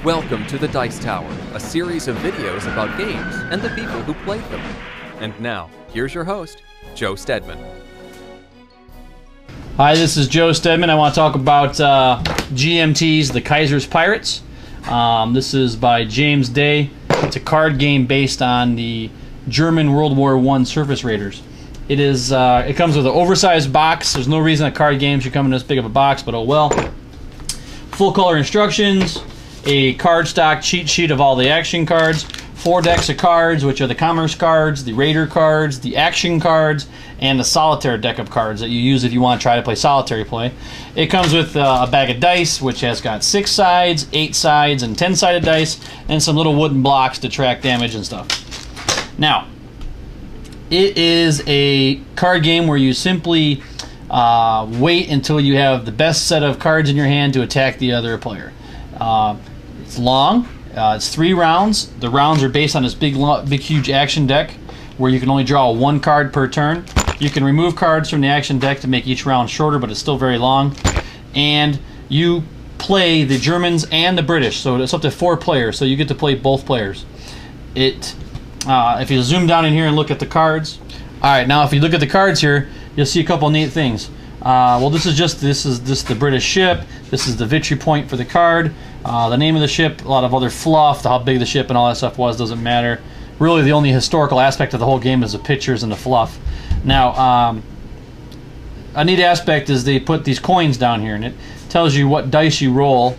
Welcome to the Dice Tower, a series of videos about games and the people who played them. And now, here's your host, Joe Stedman. Hi, this is Joe Stedman. I want to talk about GMT's The Kaiser's Pirates. This is by James Day. It's a card game based on the German World War I surface raiders. It comes with an oversized box. There's no reason a card game should come in this big of a box, but oh well. Full color instructions, a cardstock cheat sheet of all the action cards, 4 decks of cards, which are the commerce cards, the raider cards, the action cards, and the solitaire deck of cards that you use if you want to try to play solitary play. It comes with a bag of dice, which has got 6 sides, 8 sides, and 10-sided dice, and some little wooden blocks to track damage and stuff. Now, it is a card game where you simply wait until you have the best set of cards in your hand to attack the other player. It's long. It's 3 rounds. The rounds are based on this big, huge action deck where you can only draw 1 card per turn. You can remove cards from the action deck to make each round shorter, but it's still very long. And you play the Germans and the British, so it's up to 4 players, so you get to play both players. If you zoom down in here and look at the cards, alright, now if you look at the cards here, you'll see a couple neat things. Well, this is the British ship. This is the victory point for the card. The name of the ship, a lot of other fluff, how big the ship and all that stuff was, doesn't matter. Really, the only historical aspect of the whole game is the pictures and the fluff. Now, a neat aspect is they put these coins down here, and it tells you what dice you roll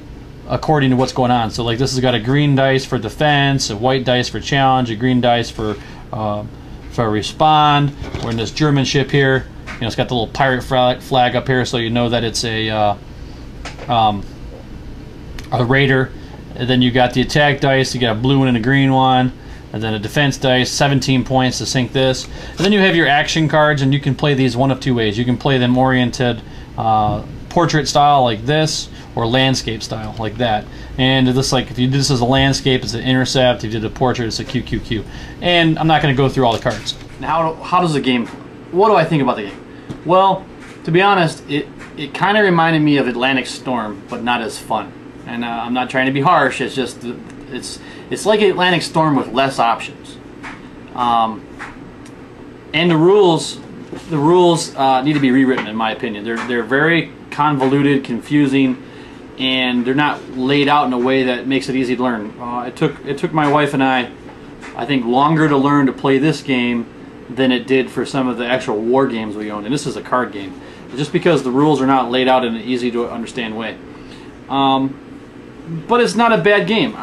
according to what's going on. So, like, this has got a green dice for defense, a white dice for challenge, a green dice for respond. We're in this German ship here. You know, it's got the little pirate flag up here, so you know that it's a raider. And then you got the attack dice. You got a blue one and a green one, and then a defense dice. 17 points to sink this. And then you have your action cards, and you can play these one of 2 ways. You can play them oriented portrait style like this, or landscape style like that. And this, like, if you do this as a landscape, it's an intercept. If you did a portrait, it's a QQQ. And I'm not going to go through all the cards. Now, how does the game? What do I think about the game? Well, to be honest, it kind of reminded me of Atlantic Storm, but not as fun. And I'm not trying to be harsh. It's just it's like Atlantic Storm with less options. And the rules need to be rewritten, in my opinion. They're very convoluted, confusing, and they're not laid out in a way that makes it easy to learn. It took my wife and I think, longer to learn to play this game than it did for some of the actual war games we owned. And this is a card game, just because the rules are not laid out in an easy to understand way. But it's not a bad game.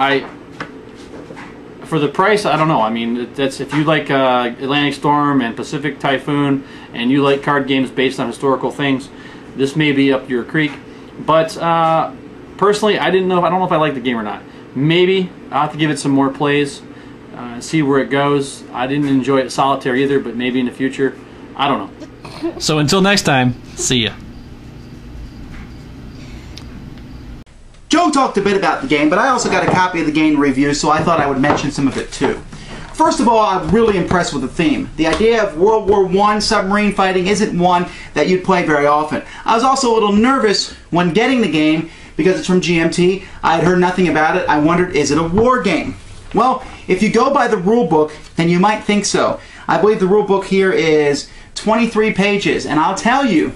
For the price, I don't know. I mean, that's, if you like Atlantic Storm and Pacific Typhoon, and you like card games based on historical things, this may be up your creek. But personally, I don't know if I like the game or not. Maybe I'll have to give it some more plays, see where it goes. I didn't enjoy it solitaire either, but maybe in the future, I don't know. So until next time, see ya. Joe talked a bit about the game, but I also got a copy of the game review, so I thought I would mention some of it too. First of all, I'm really impressed with the theme. The idea of World War I submarine fighting isn't one that you'd play very often. I was also a little nervous when getting the game because it's from GMT. I had heard nothing about it. I wondered, is it a war game? Well, if you go by the rule book, then you might think so. I believe the rule book here is 23 pages, and I'll tell you,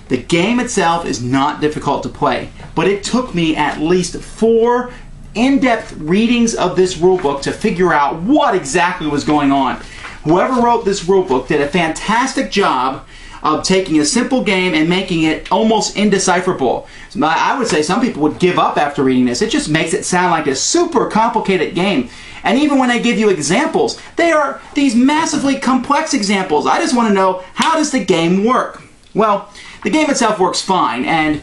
the game itself is not difficult to play, but it took me at least 4 in-depth readings of this rulebook to figure out what exactly was going on. Whoever wrote this rulebook did a fantastic job of taking a simple game and making it almost indecipherable. I would say some people would give up after reading this. It just makes it sound like a super complicated game. And even when they give you examples, they are these massively complex examples. I just want to know, how does the game work? Well, the game itself works fine, and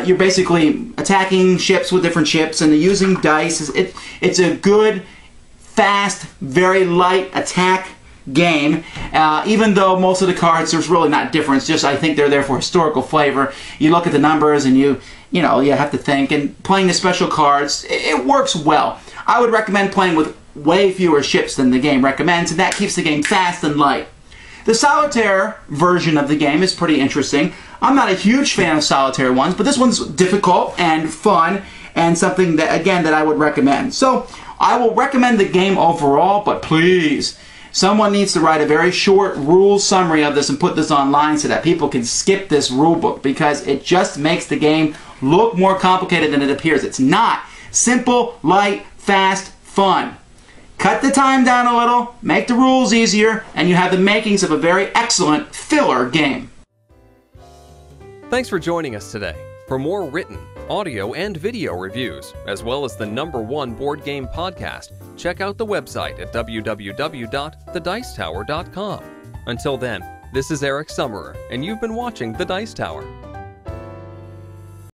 you're basically attacking ships with different ships, and using dice. It's a good, fast, very light attack game, even though most of the cards, there's really not difference. Just, I think they're there for historical flavor. You look at the numbers, and you have to think. And playing the special cards, it works well. I would recommend playing with way fewer ships than the game recommends, and that keeps the game fast and light. The solitaire version of the game is pretty interesting. I'm not a huge fan of solitaire ones, but this one's difficult and fun, and something that, again, that I would recommend. So I will recommend the game overall, but please, someone needs to write a very short rule summary of this and put this online so that people can skip this rule book, because it just makes the game look more complicated than it appears. It's not. Simple, light, fast, fun. Cut the time down a little, make the rules easier, and you have the makings of a very excellent filler game. Thanks for joining us today. For more written, audio, and video reviews, as well as the #1 board game podcast, check out the website at www.thedicetower.com. Until then, this is Eric Summerer, and you've been watching The Dice Tower.